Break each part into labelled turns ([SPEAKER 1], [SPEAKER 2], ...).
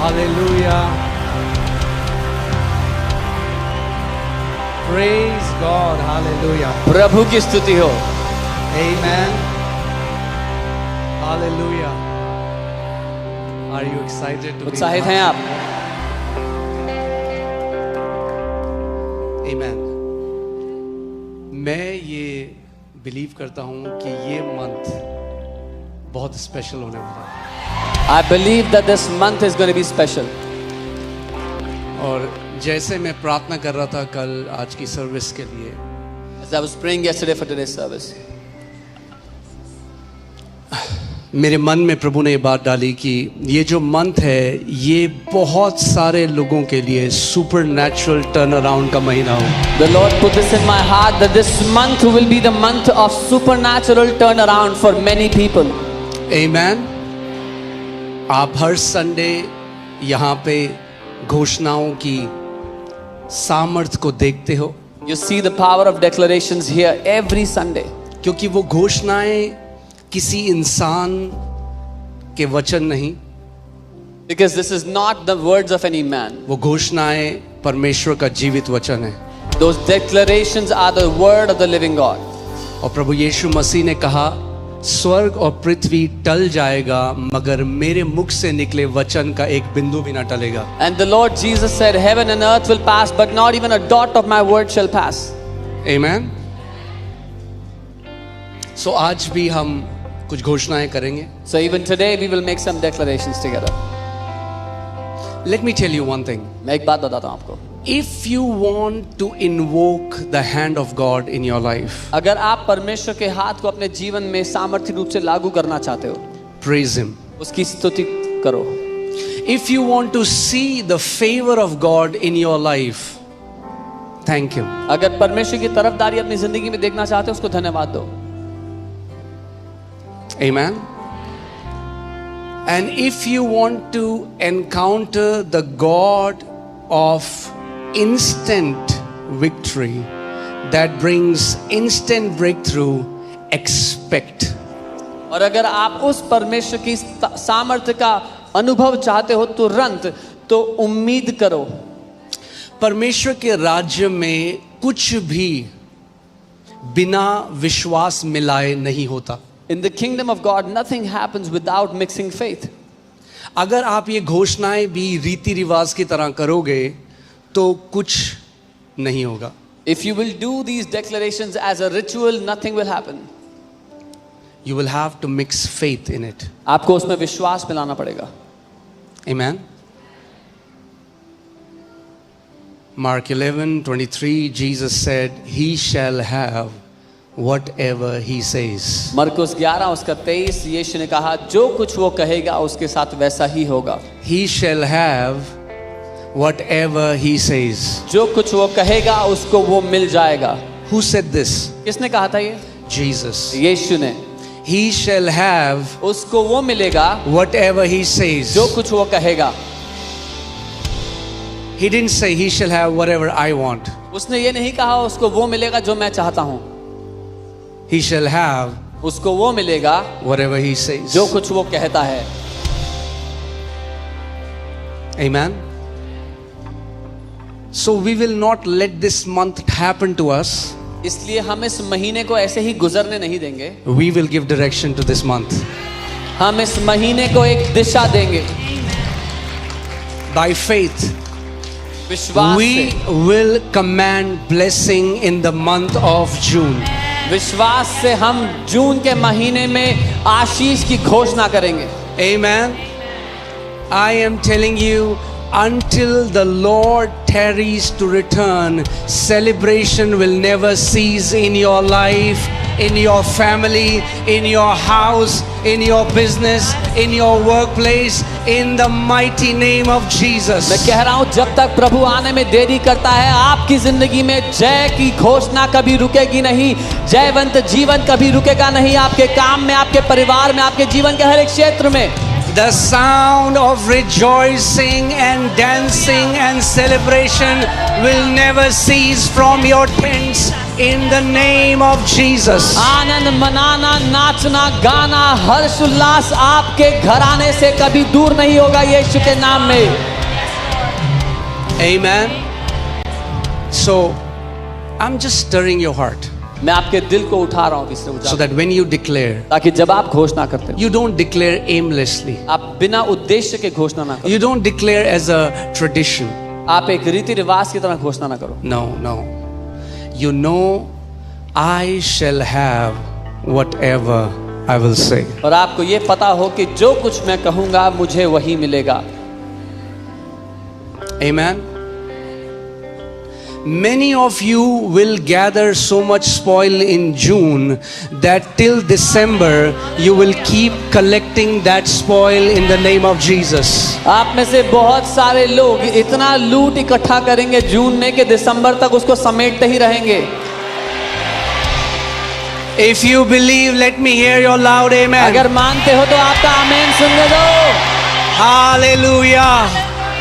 [SPEAKER 1] Hallelujah. Praise God. Hallelujah.
[SPEAKER 2] प्रभु की स्तुति हो।
[SPEAKER 1] Amen. Hallelujah. Are you excited to be
[SPEAKER 2] उत्साहित हैं आप?
[SPEAKER 1] Amen. मैं ये बिलीव करता हूँ कि ये मंथ बहुत स्पेशल होने वाला है।
[SPEAKER 2] I believe that this month is going to be special.
[SPEAKER 1] और जैसे मैं प्रार्थना कर रहा था कल आज की सर्विस के लिए,
[SPEAKER 2] As I was praying yesterday for today's service,
[SPEAKER 1] मेरे मन में प्रभु ने ये बात डाली कि ये जो मंथ है ये बहुत सारे लोगों के लिए सुपरनैचुरल टर्न अराउंड का महीना हो।
[SPEAKER 2] the Lord put this in my heart that this month will be the month of supernatural turnaround for many people.
[SPEAKER 1] Amen. आप हर संडे यहाँ पे घोषणाओं की सामर्थ को देखते हो,
[SPEAKER 2] You see the power of declarations here every Sunday.
[SPEAKER 1] क्योंकि वो घोषणाएं किसी इंसान के वचन नहीं,
[SPEAKER 2] Because this is not the words of any man.
[SPEAKER 1] वो घोषणाएं परमेश्वर का जीवित वचन है।
[SPEAKER 2] Those declarations are the word of the living God.
[SPEAKER 1] और प्रभु यीशु मसीह ने कहा स्वर्ग और पृथ्वी टल जाएगा मगर मेरे मुख से निकले वचन का एक बिंदु भी ना टलेगा।
[SPEAKER 2] And the Lord Jesus said, heaven and earth will pass, but not even a dot of my word shall pass.
[SPEAKER 1] Amen. So आज भी हम कुछ घोषणाएं करेंगे।
[SPEAKER 2] So even today we will make some declarations together.
[SPEAKER 1] Let me tell you one thing.
[SPEAKER 2] मैं एक बात बताता हूँ आपको।
[SPEAKER 1] If you want to invoke the hand of God in your life,
[SPEAKER 2] अगर आप परमेश्वर के हाथ को अपने जीवन में सामर्थ्य रूप से लागू करना चाहते हो,
[SPEAKER 1] praise Him.
[SPEAKER 2] उसकी स्तुति करो।
[SPEAKER 1] If you want to see the favor of God in your life, thank Him.
[SPEAKER 2] अगर परमेश्वर की तरफदारी अपनी जिंदगी में देखना चाहते हो, उसको धन्यवाद दो।
[SPEAKER 1] Amen. And if you want to encounter the God of instant victory that brings instant breakthrough, expect.
[SPEAKER 2] और अगर आप उस परमेश्वर की सामर्थ्य का अनुभव चाहते हो तुरंत, तो उम्मीद करो।
[SPEAKER 1] परमेश्वर के राज्य में कुछ भी बिना विश्वास मिलाए नहीं होता।
[SPEAKER 2] In the kingdom of God, nothing happens without mixing faith.
[SPEAKER 1] अगर आप ये घोषणाएं भी रीति रिवाज की तरह करोगे तो कुछ नहीं होगा।
[SPEAKER 2] If you will do these declarations as a ritual, nothing will happen.
[SPEAKER 1] You will have to mix faith in it.
[SPEAKER 2] आपको उसमें विश्वास मिलाना पड़ेगा।
[SPEAKER 1] Amen. Mark 11:23, Jesus said, "He shall have whatever he says."
[SPEAKER 2] मरकुस 11 उसका 23, यीशु ने कहा जो कुछ वो कहेगा उसके साथ वैसा ही होगा।
[SPEAKER 1] He shall have whatever he says.
[SPEAKER 2] जो कुछ वो कहेगा उसको वो मिल जाएगा।
[SPEAKER 1] Who said this?
[SPEAKER 2] किसने कहा था ये?
[SPEAKER 1] Jesus.
[SPEAKER 2] यीशु ने।
[SPEAKER 1] He shall have
[SPEAKER 2] उसको वो मिलेगा
[SPEAKER 1] whatever he says.
[SPEAKER 2] जो कुछ वो कहेगा।
[SPEAKER 1] He didn't say he shall have whatever I want.
[SPEAKER 2] उसने ये नहीं कहा उसको वो मिलेगा जो मैं चाहता हूँ।
[SPEAKER 1] He shall have
[SPEAKER 2] उसको वो मिलेगा
[SPEAKER 1] whatever he says.
[SPEAKER 2] जो कुछ वो कहता है।
[SPEAKER 1] Amen. So we will not let this month happen to us.
[SPEAKER 2] इसलिए हम इस महीने को ऐसे ही गुजरने नहीं देंगे।
[SPEAKER 1] We will give direction to this month.
[SPEAKER 2] हम इस महीने को एक दिशा देंगे।
[SPEAKER 1] By faith,
[SPEAKER 2] विश्वास
[SPEAKER 1] we
[SPEAKER 2] से,
[SPEAKER 1] will command blessing in the month of June.
[SPEAKER 2] विश्वास से हम जून के महीने में आशीष की घोषणा करेंगे।
[SPEAKER 1] Amen. I am telling you, until the Lord tarries to return, celebration will never cease in your life, in your family, in your house, in your business, in your workplace, in the mighty name of Jesus.
[SPEAKER 2] मैं कह रहा हूँ जब तक प्रभु आने में देरी करता है, आपकी जिंदगी में जय की घोषणा कभी रुकेगी नहीं, जयवंत जीवन कभी रुकेगा नहीं, आपके काम में, आपके परिवार में, आपके जीवन के हर एक क्षेत्र में।
[SPEAKER 1] The sound of rejoicing and dancing and celebration will never cease from your tents, in the name of Jesus.
[SPEAKER 2] आनंद मनाना, नाचना, गाना, हर्ष उल्लास आपके घराने से कभी दूर नहीं होगा यीशु के नाम में।
[SPEAKER 1] Amen. So, I'm just stirring your heart
[SPEAKER 2] मैं आपके दिल को उठा रहा हूँ तीसरे
[SPEAKER 1] so
[SPEAKER 2] Ujala,
[SPEAKER 1] that when you declare,
[SPEAKER 2] ताकि जब आप घोषणा करते हो
[SPEAKER 1] you don't declare aimlessly.
[SPEAKER 2] आप बिना उद्देश्य के घोषणा ना करो,
[SPEAKER 1] You don't declare as a tradition.
[SPEAKER 2] आप एक रीति रिवाज की तरह घोषणा ना करो।
[SPEAKER 1] No, no. You know, I shall have whatever I will say.
[SPEAKER 2] और आपको ये पता हो कि जो कुछ मैं कहूंगा मुझे वही मिलेगा।
[SPEAKER 1] Amen. Many of you will gather so much spoil in June that till December you will keep collecting that spoil in the name of Jesus.
[SPEAKER 2] आप में से बहुत सारे लोग इतना लूट इकट्ठा करेंगे जून में कि दिसंबर तक उसको समेटते ही रहेंगे।
[SPEAKER 1] If you believe, let me hear your loud amen.
[SPEAKER 2] अगर मानते हो तो आपका आमीन सुनने दो।
[SPEAKER 1] Hallelujah.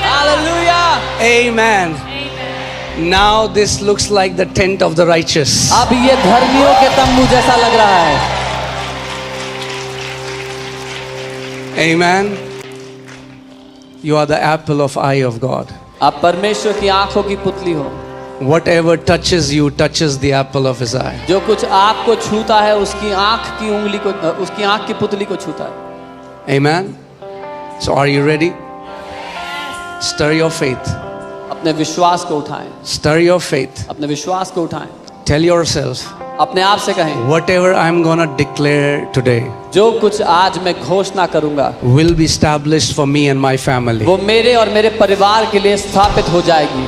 [SPEAKER 2] Hallelujah.
[SPEAKER 1] Amen. Now this looks like the tent of the righteous.
[SPEAKER 2] अब ये धर्मियों के तंबू जैसा लग रहा है।
[SPEAKER 1] Amen. You are the apple of eye of God.
[SPEAKER 2] आप परमेश्वर की आंखों की पुतली हो।
[SPEAKER 1] Whatever touches you touches the apple of his eye.
[SPEAKER 2] जो कुछ आपको छूता है उसकी आंख की उंगली को, उसकी आंख की पुतली को छूता है।
[SPEAKER 1] Amen. So are you ready? Stir your faith.
[SPEAKER 2] अपने विश्वास को उठाएं,
[SPEAKER 1] Stir your faith.
[SPEAKER 2] अपने विश्वास को उठाएं।
[SPEAKER 1] Tell yourself,
[SPEAKER 2] अपने आप से कहें,
[SPEAKER 1] whatever I'm gonna declare today
[SPEAKER 2] जो कुछ आज मैं घोषणा करूंगा
[SPEAKER 1] will be established for me and my family.
[SPEAKER 2] वो मेरे और मेरे परिवार के लिए स्थापित हो जाएगी।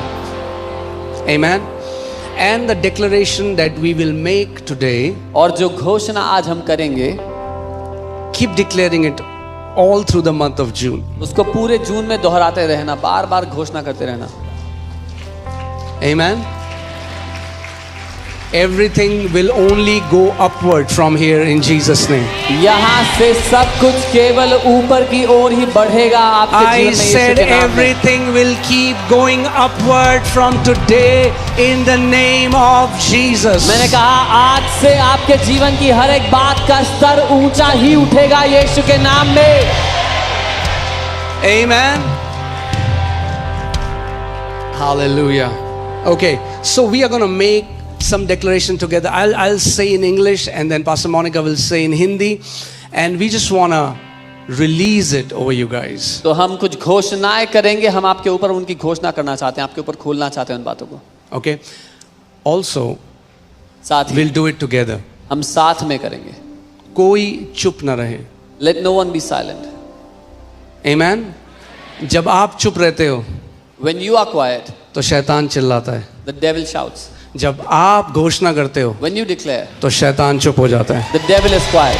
[SPEAKER 1] Amen. And the declaration that we will make today,
[SPEAKER 2] और जो घोषणा आज हम करेंगे
[SPEAKER 1] keep declaring it all through the month of June.
[SPEAKER 2] उसको पूरे जून में दोहराते रहना, बार बार घोषणा करते रहना।
[SPEAKER 1] Amen. Everything will only go upward from here in Jesus' name.
[SPEAKER 2] यहाँ से सब कुछ केवल ऊपर की ओर ही बढ़ेगा आपके
[SPEAKER 1] I
[SPEAKER 2] जीवन में
[SPEAKER 1] said
[SPEAKER 2] यीशु के नाम में।
[SPEAKER 1] everything will keep going upward from today in the name of Jesus.
[SPEAKER 2] मैंने कहा आज से आपके जीवन की हर एक बात का स्तर ऊंचा ही उठेगा यीशु के नाम में।
[SPEAKER 1] Amen. Hallelujah. Okay, so we are going to make some declaration together. I'll say in English and then Pastor Monica will say in Hindi, and we just want to release it over you guys.
[SPEAKER 2] तो हम कुछ घोषणाएं करेंगे, हम आपके ऊपर उनकी घोषणा करना चाहते हैं, आपके ऊपर खोलना चाहते हैं उन बातों को।
[SPEAKER 1] Okay. Also,
[SPEAKER 2] साथ ही
[SPEAKER 1] we'll do it together.
[SPEAKER 2] हम साथ में करेंगे।
[SPEAKER 1] कोई चुप ना रहे।
[SPEAKER 2] Let no one be silent.
[SPEAKER 1] Amen. जब आप चुप रहते हो
[SPEAKER 2] When you are quiet,
[SPEAKER 1] तो शैतान चिल्लाता है।
[SPEAKER 2] the devil shouts.
[SPEAKER 1] जब आप घोषणा करते हो
[SPEAKER 2] When you declare,
[SPEAKER 1] तो शैतान चुप हो जाता है।
[SPEAKER 2] the devil is quiet.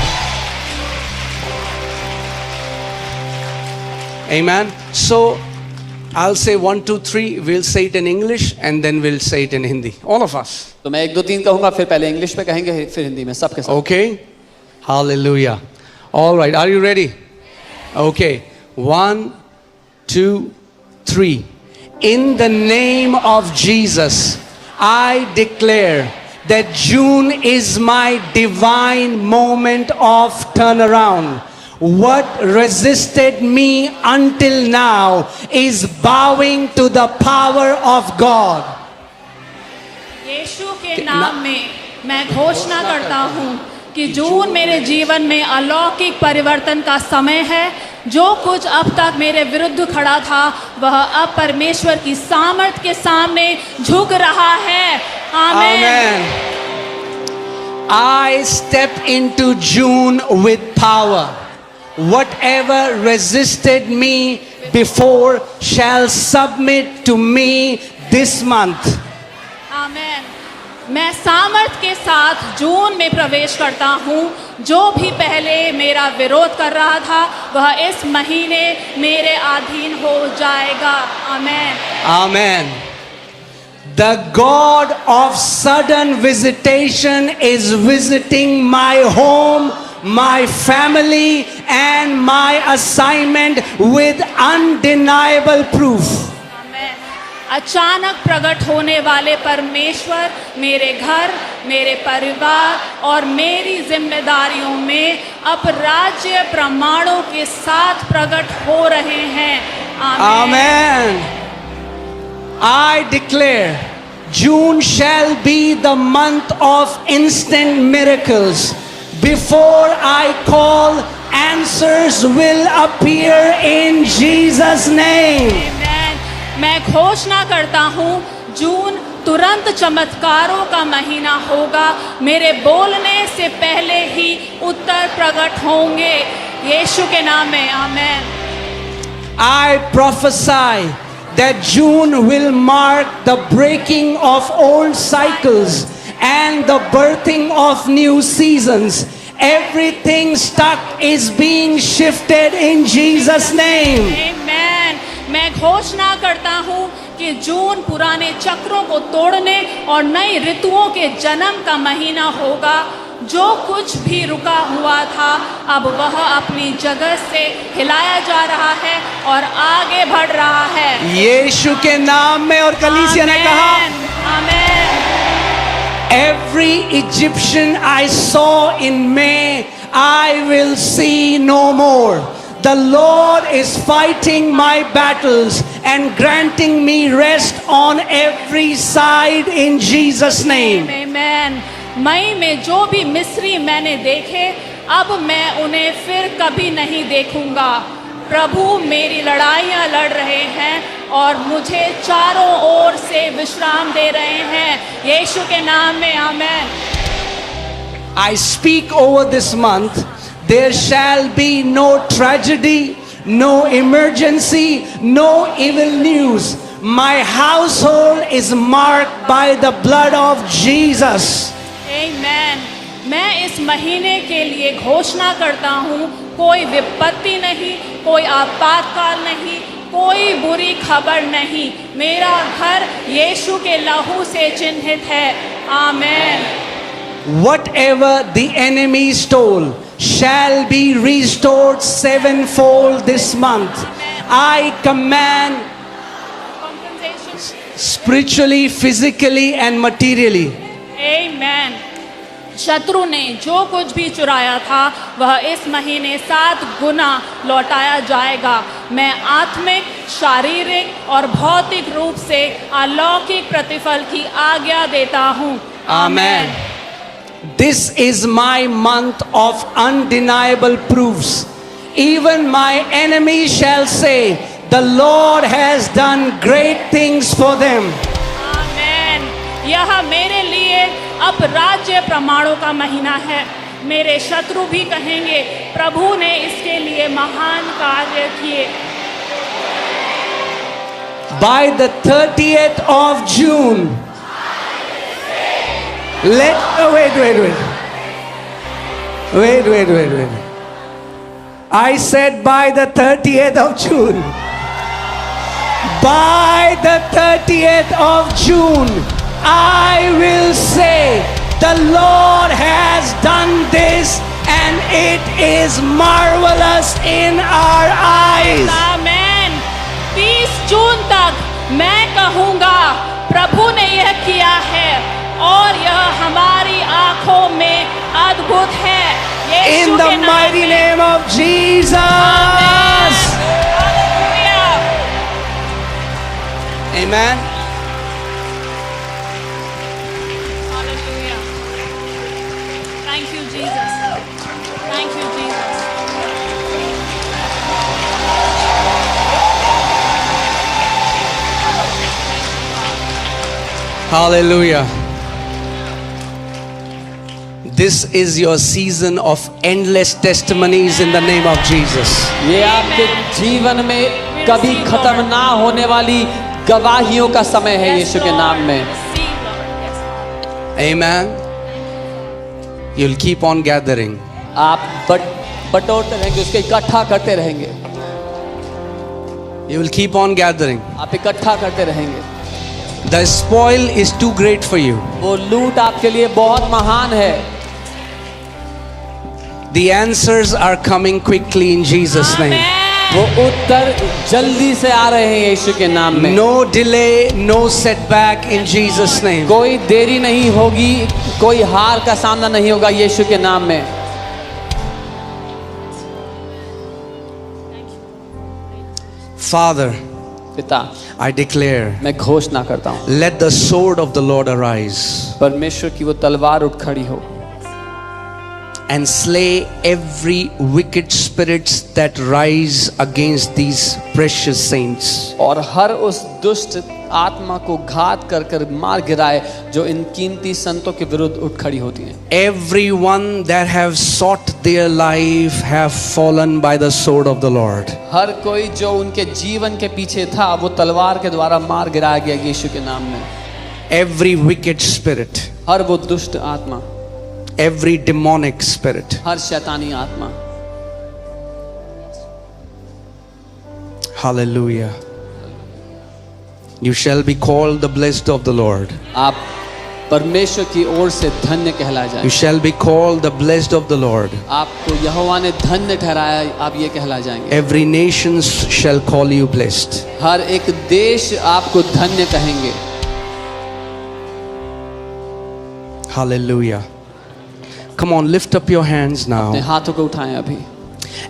[SPEAKER 1] Amen. So I'll say 1, 2, 3. We'll say it in English and then we'll say it in Hindi. All of us.
[SPEAKER 2] तो मैं 1, 2, 3 कहूंगा, फिर पहले इंग्लिश में कहेंगे, फिर हिंदी में, सबके साथ।
[SPEAKER 1] Okay? Hallelujah. All right. Are you ready? Okay. 1, 2, 3. In the name of Jesus, I declare that June is my divine moment of turnaround. What resisted me until now is bowing to the power of God.
[SPEAKER 3] यीशु के नाम में मैं घोषणा करता हूँ कि जून मेरे जीवन में अलौकिक परिवर्तन का समय है। जो कुछ अब तक मेरे विरुद्ध खड़ा था वह अब परमेश्वर की सामर्थ के सामने झुक रहा है। आमीन।
[SPEAKER 1] Amen. I step into June with power. Whatever resisted me before shall submit to me this month.
[SPEAKER 3] आमीन। मैं सामर्थ के साथ जून में प्रवेश करता हूँ। जो भी पहले मेरा विरोध कर रहा था वह इस महीने मेरे अधीन हो जाएगा। आमीन।
[SPEAKER 1] Amen. The God of sudden visitation is visiting my home, my family, and my assignment with undeniable proof.
[SPEAKER 3] आमीन। अचानक प्रकट होने वाले परमेश्वर मेरे घर, मेरे परिवार और मेरी जिम्मेदारियों में अब राज्य प्रमाणों के साथ प्रकट हो रहे हैं।
[SPEAKER 1] Amen. I declare June shall be the month of instant miracles. Before I call, answers will appear in Jesus' name.
[SPEAKER 3] Amen. मैं घोषणा करता हूँ जून तुरंत चमत्कारों का महीना होगा। मेरे बोलने से पहले ही उत्तर प्रकट होंगे यीशु के नाम में। आमेन।
[SPEAKER 1] I prophesy that June will mark the breaking of old cycles and the birthing of new seasons. Everything stuck is being shifted in Jesus' name.
[SPEAKER 3] Amen. मैं घोषणा करता हूँ कि जून पुराने चक्रों को तोड़ने और नई ऋतुओं के जन्म का महीना होगा। जो कुछ भी रुका हुआ था अब वह अपनी जगह से हिलाया जा रहा है और आगे बढ़ रहा है
[SPEAKER 1] यीशु के नाम में। और कलीसिया ने कहा,
[SPEAKER 3] आमेन।
[SPEAKER 1] Every Egyptian I saw in May, I will see no more. The Lord is fighting my battles and granting me rest on every side in Jesus' name.
[SPEAKER 3] आमेन। मई में जो भी मिस्री मैंने देखे अब मैं उन्हें फिर कभी नहीं देखूंगा। प्रभु मेरी लड़ाइयाँ लड़ रहे हैं और मुझे चारों ओर से विश्राम दे रहे हैं यीशु के नाम में। आमेन।
[SPEAKER 1] I speak over this month, there shall be no tragedy, no emergency, no evil news. My household is marked by the blood of Jesus.
[SPEAKER 3] आमेन। मैं इस महीने के लिए घोषणा करता हूँ कोई विपत्ति नहीं, कोई आपातकाल नहीं, कोई बुरी खबर नहीं। मेरा घर यीशु के लहू से चिन्हित है। आमेन।
[SPEAKER 1] Whatever the enemy stole shall be restored sevenfold this month. I command spiritually, physically and materially.
[SPEAKER 3] आमेन। शत्रु ने जो कुछ भी चुराया था वह इस महीने 7 गुना लौटाया जाएगा। मैं आत्मिक, शारीरिक और भौतिक रूप से अलौकिक प्रतिफल की आज्ञा देता हूँ।
[SPEAKER 1] Amen. This is my month of undeniable proofs. Even my enemies shall say, the Lord has done great things for them.
[SPEAKER 3] आमेन। यह मेरे लिए अब राज्य प्रमाणों का महीना है। मेरे शत्रु भी कहेंगे प्रभु ने इसके लिए महान कार्य किए।
[SPEAKER 1] By the 30th of June, wait. I said by the 30th of June. By the 30th of June, I will say, the Lord has done this and it is marvelous in our eyes.
[SPEAKER 3] आमेन। 30 जून तक मैं कहूँगा प्रभु ने यह किया है और यह हमारी आंखों में अद्भुत है। यीशु
[SPEAKER 1] In the
[SPEAKER 3] के नाम
[SPEAKER 1] mighty
[SPEAKER 3] में।
[SPEAKER 1] name of Jesus.
[SPEAKER 3] Hallelujah.
[SPEAKER 1] Amen.
[SPEAKER 3] Hallelujah. Thank you, Jesus. Thank you, Jesus.
[SPEAKER 1] Hallelujah. This is your season of endless testimonies in the name of Jesus.
[SPEAKER 2] ये आपके जीवन में कभी खत्म ना होने वाली गवाहियों का समय है यीशु के नाम में।
[SPEAKER 3] Receive, Lord. Yes, Lord.
[SPEAKER 1] Amen. You'll keep on gathering.
[SPEAKER 2] आप बटोरते रहेंगे, उसको इकट्ठा करते रहेंगे।
[SPEAKER 1] You will keep on gathering.
[SPEAKER 2] आप इकट्ठा करते रहेंगे।
[SPEAKER 1] The spoil is too great for you.
[SPEAKER 2] वो लूट आपके लिए बहुत महान है।
[SPEAKER 1] The answers are coming quickly in Jesus' name.
[SPEAKER 3] Amen.
[SPEAKER 2] वो उत्तर जल्दी से आ रहे हैं यीशु के नाम में।
[SPEAKER 1] No delay, no setback in Jesus' name.
[SPEAKER 2] कोई देरी नहीं होगी, कोई हार का सामना नहीं होगा यीशु के नाम में।
[SPEAKER 1] Father,
[SPEAKER 2] पिता,
[SPEAKER 1] I declare,
[SPEAKER 2] मैं घोषणा करता हूँ,
[SPEAKER 1] let the sword of the Lord arise
[SPEAKER 2] परमेश्वर की वो तलवार उठ खड़ी हो
[SPEAKER 1] and slay every wicked spirits that rise against these precious saints.
[SPEAKER 2] और हर उस दुष्ट आत्मा को घात कर कर मार गिराए जो इन कीमती संतों के विरुद्ध उठ खड़ी होती हैं।
[SPEAKER 1] Everyone that have sought their life have fallen by the sword of the Lord.
[SPEAKER 2] हर कोई जो उनके जीवन के पीछे था वो तलवार के द्वारा मार गिराया गया यीशु के नाम में।
[SPEAKER 1] Every wicked spirit,
[SPEAKER 2] हर वो दुष्ट आत्मा,
[SPEAKER 1] every demonic spirit,
[SPEAKER 2] हर शैतानी आत्मा।
[SPEAKER 1] hallelujah. You shall be called the blessed of the Lord.
[SPEAKER 2] आप परमेश्वर की ओर से धन्य कहलाए
[SPEAKER 1] You
[SPEAKER 2] जाए।
[SPEAKER 1] shall be called the blessed of the Lord.
[SPEAKER 2] आपको यहोवा ने धन्य ठहराया, आप ये कहलाए जाएंगे।
[SPEAKER 1] Every nation shall call you blessed.
[SPEAKER 2] हर एक देश आपको धन्य कहेंगे।
[SPEAKER 1] Hallelujah. Come on, lift up your hands
[SPEAKER 2] अपने
[SPEAKER 1] now
[SPEAKER 2] हाथों को उठाएं अभी,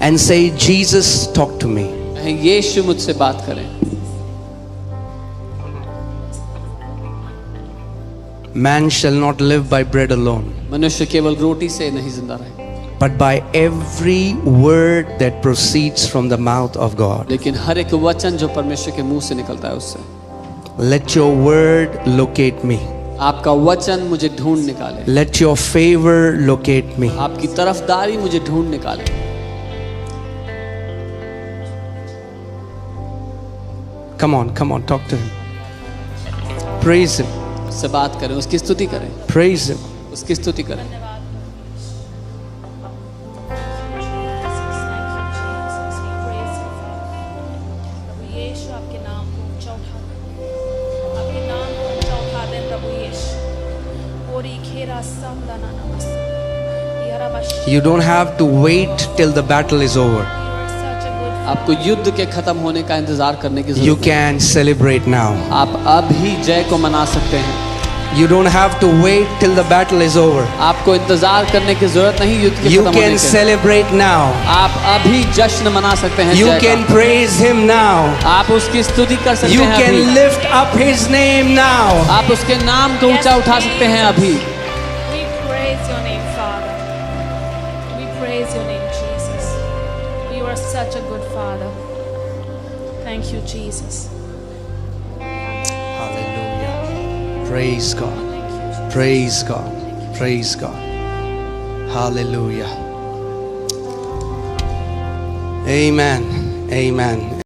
[SPEAKER 1] and say, Jesus, talk to me.
[SPEAKER 2] कहें यीशु मुझसे बात करें।
[SPEAKER 1] Man shall not live by bread alone,
[SPEAKER 2] मनुष्य केवल रोटी से नहीं जिंदा रहे,
[SPEAKER 1] but by every word that proceeds from the mouth of God.
[SPEAKER 2] लेकिन हर एक वचन जो परमेश्वर के मुंह से निकलता है उससे।
[SPEAKER 1] Let your word locate me.
[SPEAKER 2] आपका वचन मुझे ढूंढ निकाले,
[SPEAKER 1] Let your favor locate me.
[SPEAKER 2] आपकी तरफदारी मुझे ढूंढ निकाले।
[SPEAKER 1] Come on, talk to him. Praise him,
[SPEAKER 2] उससे बात करें, उसकी स्तुति करें,
[SPEAKER 1] praise him.
[SPEAKER 2] उसकी स्तुति करें।
[SPEAKER 3] यीशु आपके नाम को ऊंचा उठा दें, आपके नाम को ऊंचा उठा दें प्रभु यीशु। और खेरा समदना नमस यारा बश।
[SPEAKER 1] You don't have to wait till the battle is over.
[SPEAKER 3] You are such a good
[SPEAKER 2] आपको युद्ध के खत्म होने का इंतजार करने की
[SPEAKER 1] You
[SPEAKER 2] जरूरत नहीं।
[SPEAKER 1] can celebrate now.
[SPEAKER 2] आप अभी जय को मना सकते हैं।
[SPEAKER 1] You don't have to wait till the battle is over.
[SPEAKER 2] आपको इंतजार करने की जरूरत नहीं युद्ध के
[SPEAKER 1] You
[SPEAKER 2] खत्म होने
[SPEAKER 1] can
[SPEAKER 2] के।
[SPEAKER 1] celebrate now.
[SPEAKER 2] आप अभी जश्न मना सकते हैं
[SPEAKER 1] You
[SPEAKER 2] जय
[SPEAKER 1] can
[SPEAKER 2] का।
[SPEAKER 1] praise him now.
[SPEAKER 2] आप उसकी स्तुति कर सकते
[SPEAKER 1] You
[SPEAKER 2] हैं
[SPEAKER 1] can
[SPEAKER 2] अभी।
[SPEAKER 1] lift up his name now.
[SPEAKER 2] आप उसके नाम को ऊंचा उठा सकते हैं अभी।
[SPEAKER 3] We praise your name, Father. We praise your name, Jesus. You are such a good Father. Thank you, Jesus.
[SPEAKER 1] Hallelujah. Praise God. Praise God. Praise God. Hallelujah. Amen. Amen.